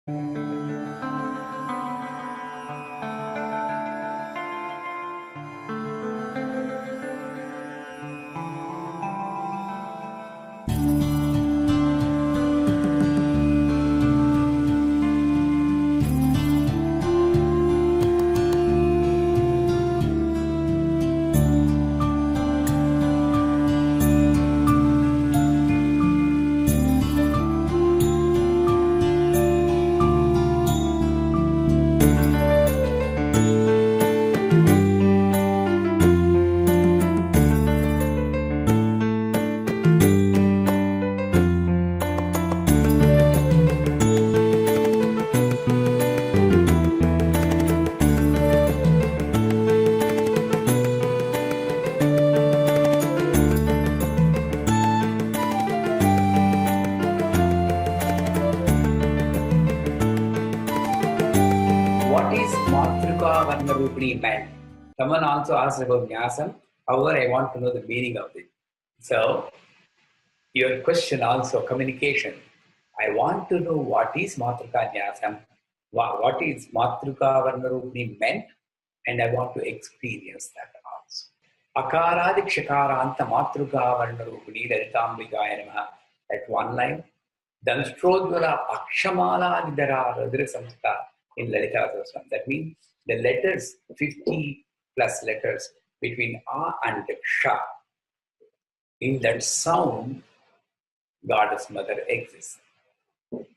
What is Matruka Varnarupini meant? Someone also asked about Nyasam. However, I want to know the meaning of it. So, your question also, communication. I want to know what is Matruka Nyasam, what is Matruka Varnarupini meant, and I want to experience that also. Akaradik Shakaranta Matruka Varnarupini Lalitambikaya Namaha. At one line. Danstrodvala Akshamala Nidara Radra Samstha in Lalita Sahasranam. That means the letters, 50 plus letters between A and Sha. In that sound, Goddess Mother exists.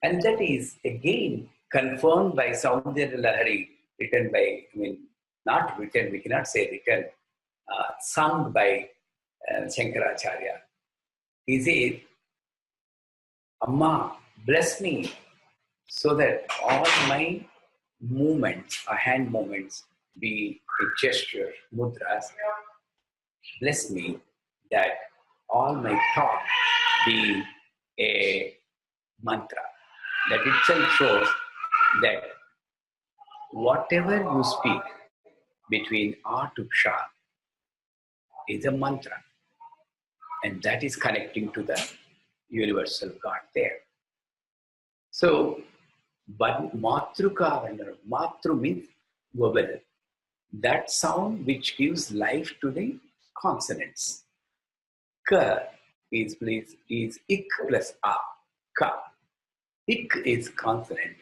And that is again confirmed by Soundarya Lahari, written by, not written, we cannot say written, sung by Shankaracharya. He said, Amma, bless me so that all my movements, hand movements, be a gesture, mudras. Bless me that all my thought be a mantra. That itself shows that whatever you speak between A to Sha is a mantra. And that is connecting to the universal God there. So, but Matruka, Matru means vowel. That sound which gives life to the consonants. Ka is ik plus A. Ka. Ik is consonant.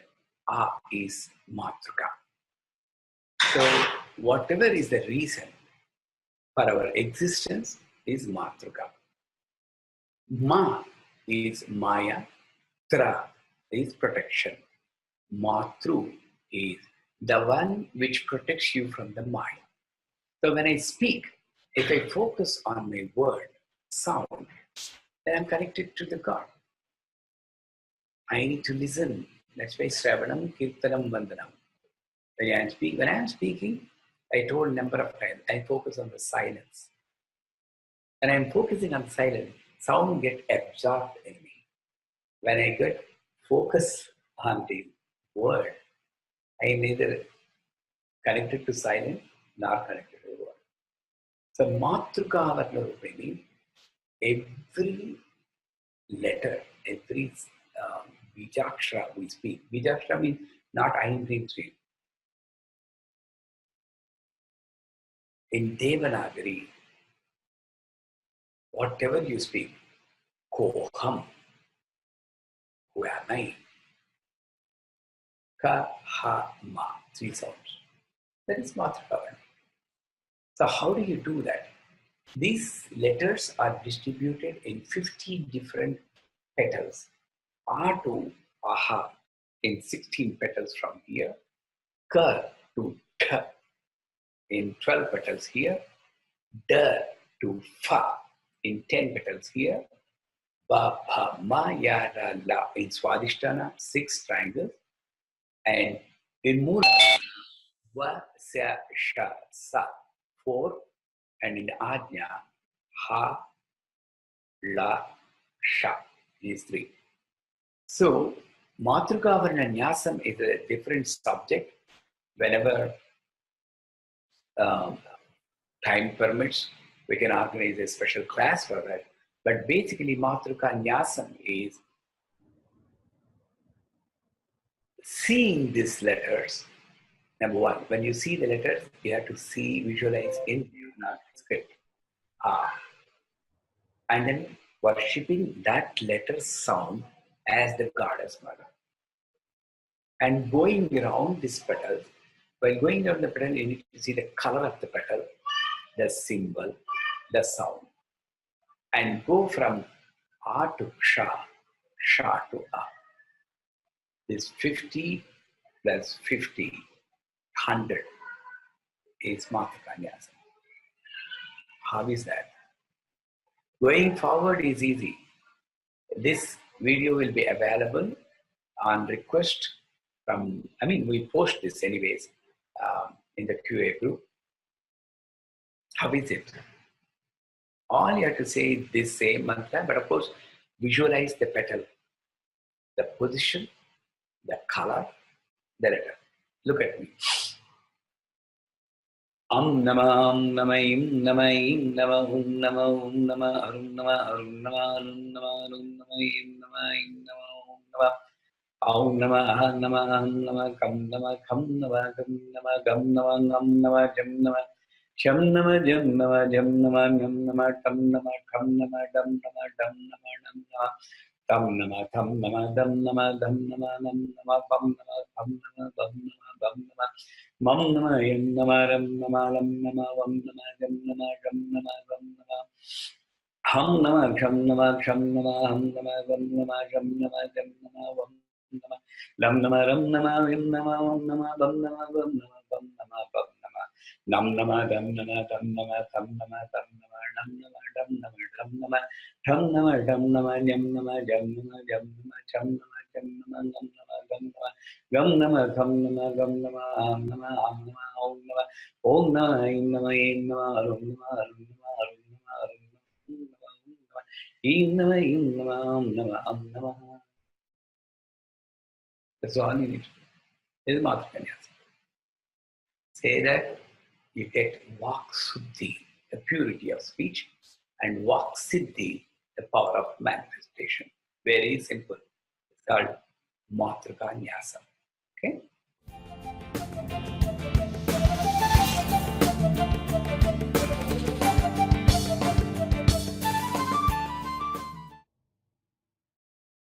A is Matruka. So, whatever is the reason for our existence is Matruka. Ma is Maya, Tra is protection. Matru is the one which protects you from the mind. So when I speak, if I focus on my word, sound, then I'm connected to the God. I need to listen. That's why Sravanam, Kirtanam, Vandanam. When I am speaking, I told a number of times, I focus on the silence. When I'm focusing on silence, sound gets absorbed in me. When I get focus on the word, I am neither connected to silence nor connected to the word. So Matruka Varnarupini, every letter, every Bijakshara we speak. Bijakshara means not Ain Dream Stream. In Devanagari, whatever you speak, Koham, who am I? Ka, Ha, Ma, 3 sounds. That is Matruka. So how do you do that? These letters are distributed in 50 different petals. A to Aha in 16 petals from here. Ka to Tha in 12 petals here. Da to Fa in 10 petals here. Ba, Bha, Ma, Ya, Ra, La in Swadhisthana, 6 triangles. And in Mula, Va, Sa, Sha, Sa, 4. And in Ajna, Ha, La, Sha is 3. So, Matruka Varna Nyasam is a different subject. Whenever time permits, we can organize a special class for that. But basically, Matruka Nyasam is seeing these letters, number one, when you see the letters, you have to see, visualize in Devanagari script. And then worshipping that letter sound as the goddess mother. And going around these petals, while going around the petal, you need to see the color of the petal, the symbol, the sound. And go from A to Sha, Sha to A. This 50 plus 50, 100 is Maatre Namaha. How is that? Going forward is easy. This video will be available on request from, we post this anyways in the QA group. How is it? All you have to say is this same mantra, but of course, visualize the petal, the position, the color, the letter. Look at me. Am Nama Am Nama Im Nama Im Nama Om Nama Om Nama Arum Nama Arum Nama Arum Nama Arum Nama Im Nama Im Nama Om Nama Aum Nama Aham Nama Aham Nama Kam Nama Kham Nama Kam Nama Gam Nama Ngam Nama Jam Nama Sham Nama Jam Nama Jam Nama Ngam Nama Tam Nama Kham Nama Dam Nama Dam Nama Dam Nama Tam Nama Tham Nama Dam Nama Dam Nama Nam Nama Pam Nama Tham Nama Dam Nama Dam Nama Mam Nama Yam Nama Ram Nama Lam Nama Vam Nama Jam Nama Jam Nama Gam Nama Ham Nama Kham Nama Kham Nama Ham Nama Gam Nama Jam Nama Jam Nama Vam Nama Lam Nama Ram Nama Yam Nama Vam Nama Bam Nama Bam Nama Bam Nama Bam Nama Nam Nama Dam Nama Dam Nama Tham Nama Tam Nama Nam Nama Dam Nama Dam Nama Tham Nama Dam Nama Yam Nama Jam Nama Jam Nama Cham Nama Cham Nama Nam Nama Gam Nama Gam Nama Kham Nama Gam Nama Am Nama Am Nama Om Nama Om Nama Im Nama Im Nama Arum Nama Arum Nama Arum Nama Arum Nama Im Nama Im Nama Am Nama Am Nama. That's all you need to do. This is Maatre Namaha. Say that you get Vak Suddhi, the purity of speech, and Vak Siddhi, the power of manifestation. Very simple. It's called Maatre Namaha. Okay?